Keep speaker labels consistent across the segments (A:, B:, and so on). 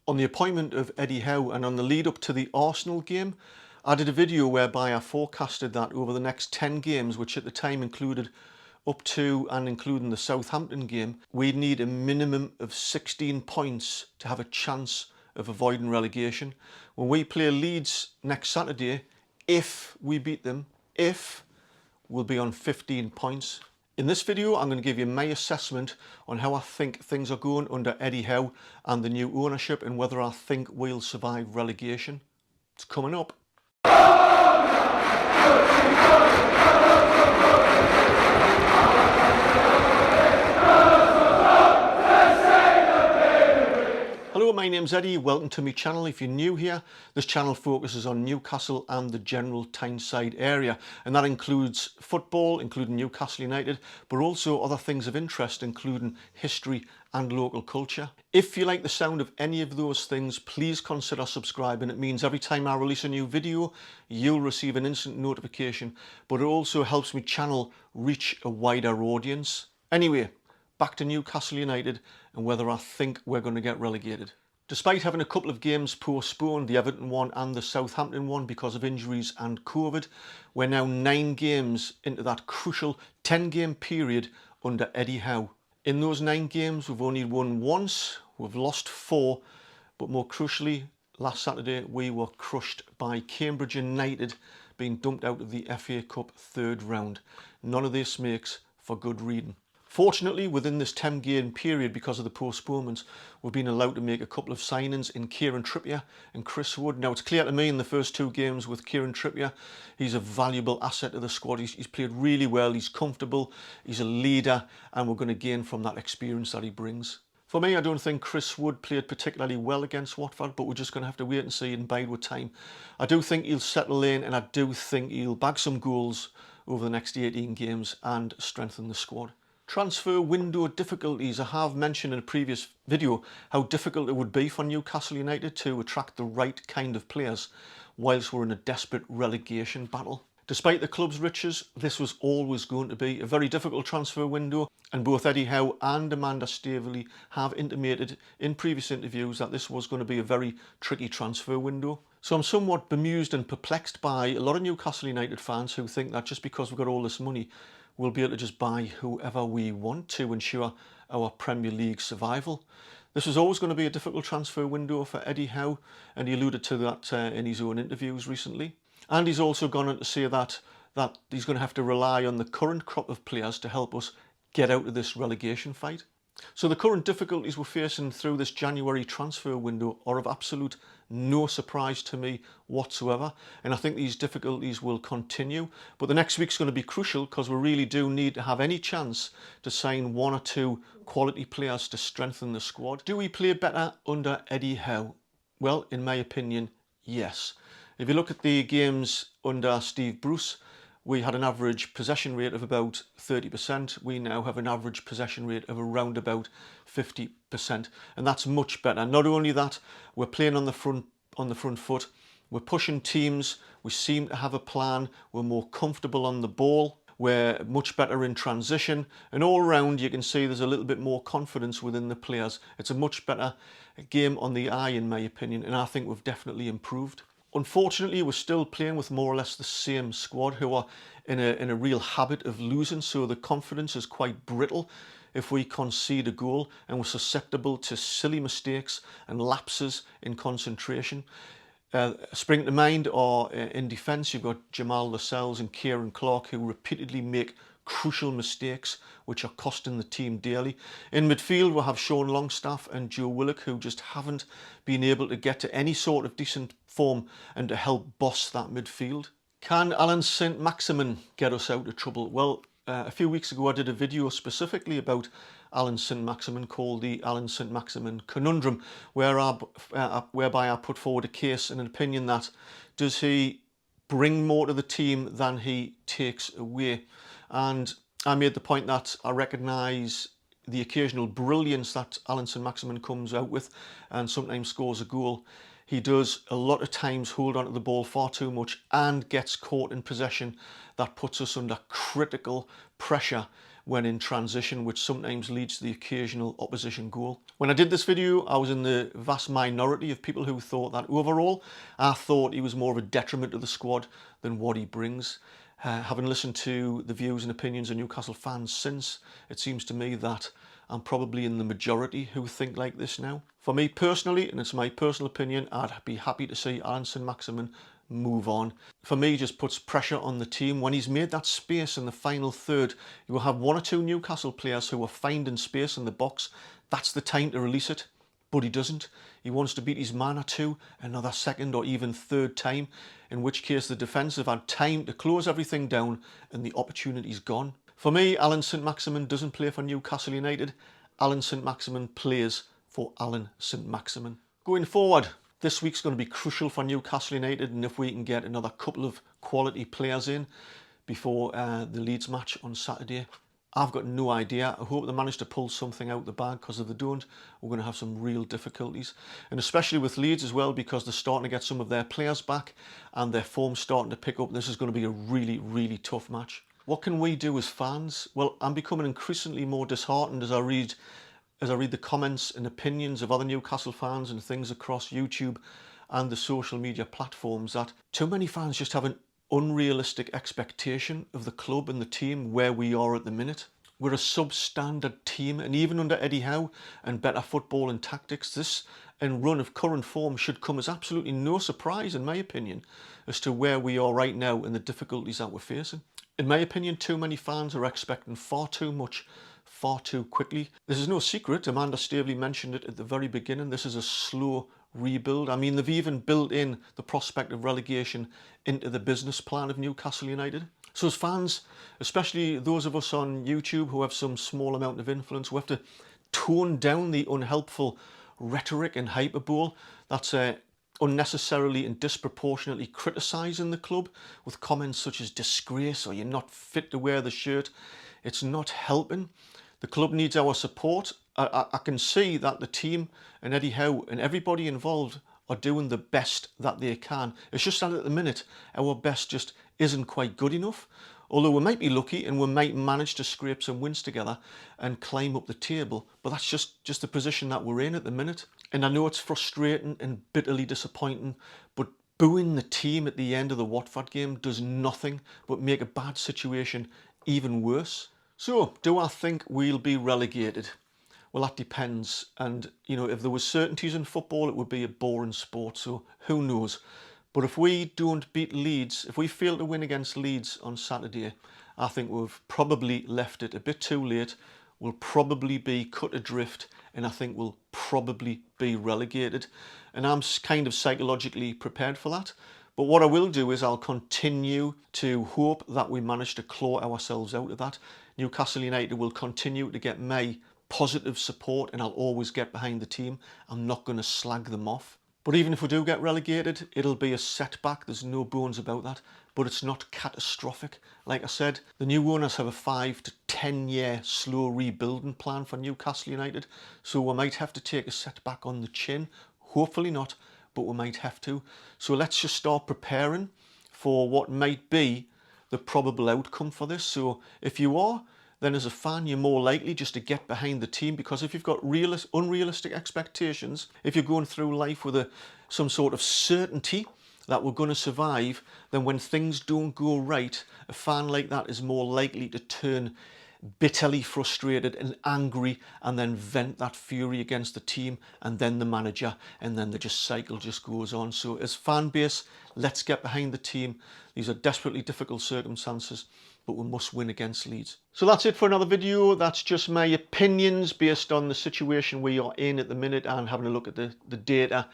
A: On the appointment of Eddie Howe and on the lead up to the Arsenal game, I did a video whereby I forecasted that over the next 10 games, which at the time included up to and including the Southampton game, we'd need a minimum of 16 points to have a chance of avoiding relegation. When we play Leeds next Saturday, if we beat them, we'll be on 15 points. In this video, I'm going to give you my assessment on how I think things are going under Eddie Howe and the new ownership and whether I think we'll survive relegation. It's coming up. Hello, my name's Eddie. Welcome to my channel. If you're new here, this channel focuses on Newcastle and the general Tyneside area, and that includes football, including Newcastle United, but also other things of interest, including history and local culture. If you like the sound of any of those things, please consider subscribing. It means every time I release a new video, you'll receive an instant notification, but it also helps my channel reach a wider audience. Anyway, back to Newcastle United and whether I think we're going to get relegated. Despite having a couple of games postponed, the Everton one and the Southampton one because of injuries and COVID, we're now 9 games into that crucial 10-game period under Eddie Howe. In those 9 games, we've only won once, we've lost 4, but more crucially, last Saturday we were crushed by Cambridge United, being dumped out of the FA Cup 3rd round. None of this makes for good reading. Fortunately, within this 10-game period, because of the postponements, we've been allowed to make a couple of signings in Kieran Trippier and Chris Wood. Now, it's clear to me in the first 2 games with Kieran Trippier, he's a valuable asset to the squad. He's played really well, he's comfortable, he's a leader, and we're going to gain from that experience that he brings. For me, I don't think Chris Wood played particularly well against Watford, but we're just going to have to wait and see and bide with time. I do think he'll settle in, and I do think he'll bag some goals over the next 18 games and strengthen the squad. Transfer window difficulties. I have mentioned in a previous video how difficult it would be for Newcastle United to attract the right kind of players whilst we're in a desperate relegation battle. Despite the club's riches, this was always going to be a very difficult transfer window, and both Eddie Howe and Amanda Staveley have intimated in previous interviews that this was going to be a very tricky transfer window. So I'm somewhat bemused and perplexed by a lot of Newcastle United fans who think that just because we've got all this money, we'll be able to just buy whoever we want to ensure our Premier League survival. This was always going to be a difficult transfer window for Eddie Howe, and he alluded to that in his own interviews recently. And he's also gone on to say that he's going to have to rely on the current crop of players to help us get out of this relegation fight. So the current difficulties we're facing through this January transfer window are of absolute no surprise to me whatsoever, and I think these difficulties will continue. But the next week's going to be crucial because we really do need to have any chance to sign 1 or 2 quality players to strengthen the squad. Do we play better under Eddie Howe? Well, in my opinion, yes. If you look at the games under Steve Bruce, we had an average possession rate of about 30%. We now have an average possession rate of around about 50%, and that's much better. Not only that, we're playing on the front foot. We're pushing teams. We seem to have a plan. We're more comfortable on the ball. We're much better in transition, and all around you can see there's a little bit more confidence within the players. It's a much better game on the eye, in my opinion, and I think we've definitely improved. Unfortunately, we're still playing with more or less the same squad who are in a real habit of losing, so the confidence is quite brittle if we concede a goal, and we're susceptible to silly mistakes and lapses in concentration. Spring to mind are in defence, you've got Jamal Lascelles and Kieran Clark who repeatedly make crucial mistakes which are costing the team dearly. In midfield we have Sean Longstaff and Joe Willock who just haven't been able to get to any sort of decent form and to help boss that midfield. Can Syn Maximum get us out of trouble? Well, a few weeks ago I did a video specifically about Syn Maximum called the Syn Maximum Conundrum, whereby I put forward a case and an opinion that does he bring more to the team than he takes away? And I made the point that I recognise the occasional brilliance that Syn Maximum comes out with and sometimes scores a goal. He does a lot of times hold on to the ball far too much and gets caught in possession that puts us under critical pressure when in transition, which sometimes leads to the occasional opposition goal. When I did this video, I was in the vast minority of people who thought that. Overall, I thought he was more of a detriment to the squad than what he brings. Having listened to the views and opinions of Newcastle fans since, it seems to me that I'm probably in the majority who think like this now. For me personally, and it's my personal opinion, I'd be happy to see Syn Maximum move on. For me, just puts pressure on the team. When he's made that space in the final third, you will have one or two Newcastle players who are finding space in the box. That's the time to release it. But he doesn't. He wants to beat his man or two another second or even third time, in which case the defence have had time to close everything down and the opportunity's gone. For me, Syn Maximum doesn't play for Newcastle United. Syn Maximum plays for Syn Maximum. Going forward, this week's going to be crucial for Newcastle United, and if we can get another couple of quality players in before the Leeds match on Saturday, I've got no idea. I hope they manage to pull something out the bag, because if they don't, we're going to have some real difficulties. And especially with Leeds as well, because they're starting to get some of their players back and their form's starting to pick up. This is going to be a really, really tough match. What can we do as fans? Well, I'm becoming increasingly more disheartened as I read the comments and opinions of other Newcastle fans and things across YouTube and the social media platforms, that too many fans just have an unrealistic expectation of the club and the team where we are at the minute. We're a substandard team, and even under Eddie Howe and better football and tactics, this and run of current form should come as absolutely no surprise, in my opinion, as to where we are right now and the difficulties that we're facing. In my opinion, too many fans are expecting far too much far too quickly. This is no secret. Amanda Staveley mentioned it at the very beginning. This is a slow rebuild. I mean, they've even built in the prospect of relegation into the business plan of Newcastle United. So as fans, especially those of us on YouTube who have some small amount of influence, we have to tone down the unhelpful rhetoric and hyperbole that's unnecessarily and disproportionately criticising the club with comments such as disgrace or you're not fit to wear the shirt. It's not helping. The club needs our support. I can see that the team and Eddie Howe and everybody involved are doing the best that they can. It's just that at the minute, our best just isn't quite good enough. Although we might be lucky and we might manage to scrape some wins together and climb up the table. But that's just the position that we're in at the minute. And I know it's frustrating and bitterly disappointing, but booing the team at the end of the Watford game does nothing but make a bad situation even worse. So, do I think we'll be relegated? Well, that depends. And, you know, if there was certainties in football, it would be a boring sport. So, who knows? But if we don't beat Leeds, if we fail to win against Leeds on Saturday, I think we've probably left it a bit too late. We'll probably be cut adrift, and I think we'll probably be relegated. And I'm kind of psychologically prepared for that. But what I will do is I'll continue to hope that we manage to claw ourselves out of that. Newcastle United will continue to get my positive support, and I'll always get behind the team. I'm not going to slag them off. But even if we do get relegated, it'll be a setback. There's no bones about that. But it's not catastrophic. Like I said, the new owners have a 5 to 10 year slow rebuilding plan for Newcastle United. So we might have to take a setback on the chin. Hopefully not, but we might have to. So let's just start preparing for what might be the probable outcome for this. So if you are, then as a fan, you're more likely just to get behind the team, because if you've got unrealistic expectations, if you're going through life with some sort of certainty that we're going to survive, then when things don't go right, a fan like that is more likely to turn bitterly frustrated and angry and then vent that fury against the team and then the manager, and then the cycle just goes on. So as fan base, let's get behind the team. These are desperately difficult circumstances, but we must win against Leeds. So that's it for another video. That's just my opinions based on the situation we are in at the minute and having a look at the data.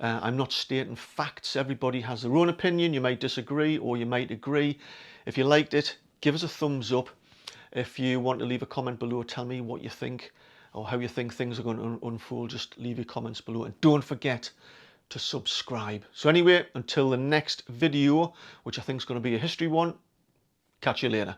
A: I'm not stating facts. Everybody has their own opinion. You might disagree or you might agree. If you liked it, give us a thumbs up. If you want to leave a comment below, tell me what you think or how you think things are going to unfold. Just leave your comments below, and don't forget to subscribe. So anyway, until the next video, which I think is going to be a history one, catch you later.